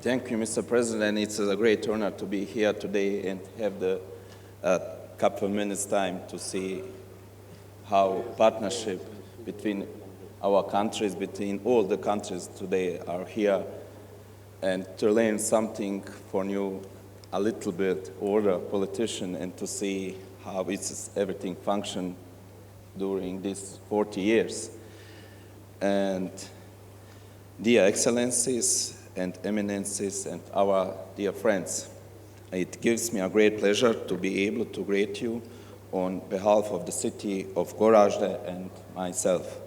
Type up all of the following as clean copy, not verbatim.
Thank you, Mr. President. It's a great honor to be here today and have the couple of minutes time to see how partnership between our countries, between all the countries today are here, and to learn something for you a little bit, older politician, and to see how everything functioned during these 40 years. And dear Excellencies and Eminences and our dear friends, it gives me a great pleasure to be able to greet you on behalf of the city of Goražde and myself.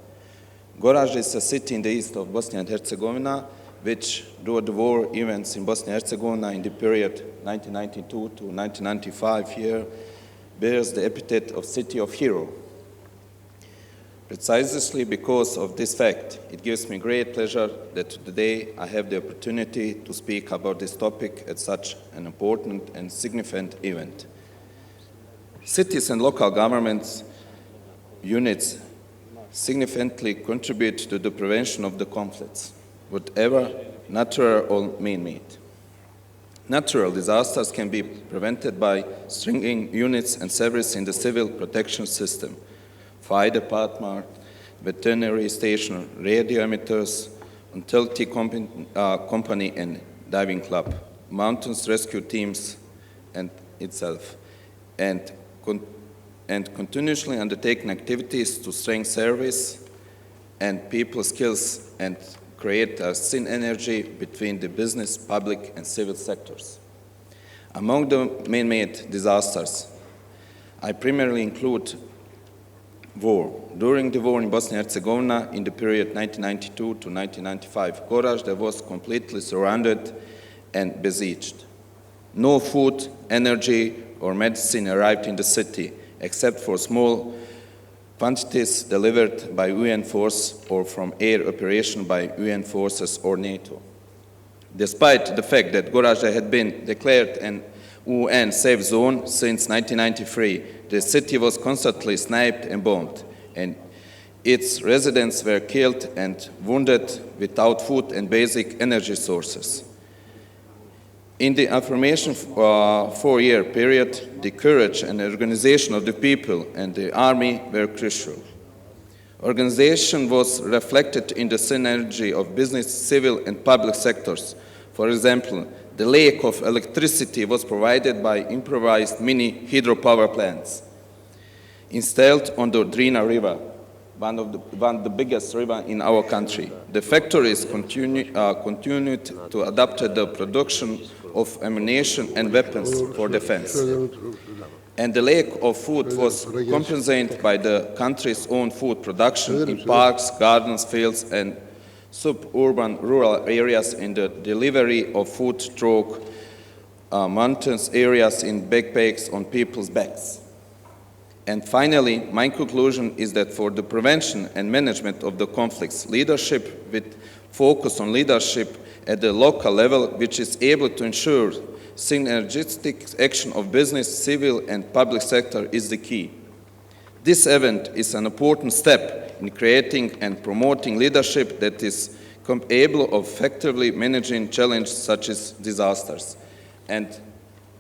Goražde is a city in the east of Bosnia and Herzegovina, which, due to the war events in Bosnia and Herzegovina in the period 1992 to 1995 here, bears the epithet of City of Hero. Precisely because of this fact, it gives me great pleasure that today I have the opportunity to speak about this topic at such an important and significant event. Cities and local governments units significantly contribute to the prevention of the conflicts, whatever natural or man-made. Natural disasters can be prevented by strengthening units and services in the civil protection system. Fire department, veterinary station, radio emitters, utility company and diving club, mountains rescue teams and itself, and continuously undertaking activities to strengthen service and people skills and create a synergy between the business, public and civil sectors. Among the man-made disasters, I primarily include war. During the war in Bosnia and Herzegovina in the period 1992 to 1995, Goražde was completely surrounded and besieged. No food, energy or medicine arrived in the city except for small quantities delivered by UN force or from air operation by UN forces or NATO. Despite the fact that Goražde had been declared an UN safe zone since 1993, the city was constantly sniped and bombed, and its residents were killed and wounded without food and basic energy sources. In the affirmation 4-year period, the courage and organization of the people and the army were crucial. Organization was reflected in the synergy of business, civil and public sectors. For example, the lack of electricity was provided by improvised mini hydropower plants installed on the Drina River, one of the biggest rivers in our country. The factories continued to adapt the production of ammunition and weapons for defense. And the lack of food was compensated by the country's own food production in parks, gardens, fields, and suburban rural areas in the delivery of food through mountainous areas in backpacks on people's backs. And finally, my conclusion is that for the prevention and management of the conflicts, leadership with focus on leadership at the local level, which is able to ensure synergistic action of business, civil and public sector is the key. This event is an important step in creating and promoting leadership that is able of effectively managing challenges such as disasters. And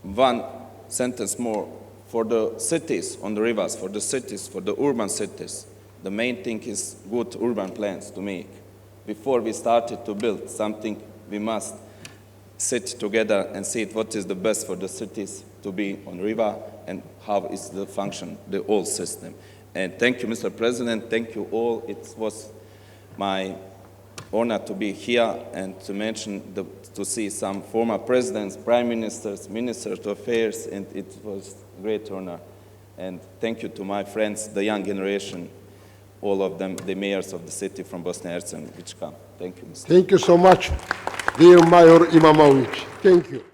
one sentence more, for the cities on the rivers, for the cities, for the urban cities, the main thing is good urban plans to make. Before we started to build something, we must sit together and see what is the best for the cities to be on river and how is the function, the whole system. And thank you, Mr. President. Thank you all. It was my honor to be here and to to see some former presidents, prime ministers, ministers of affairs, and it was a great honor. And thank you to my friends, the young generation, all of them, the mayors of the city from Bosnia and Herzegovina, which come. Thank you, Mr. Thank you so much, dear Mayor Imamovic. Thank you.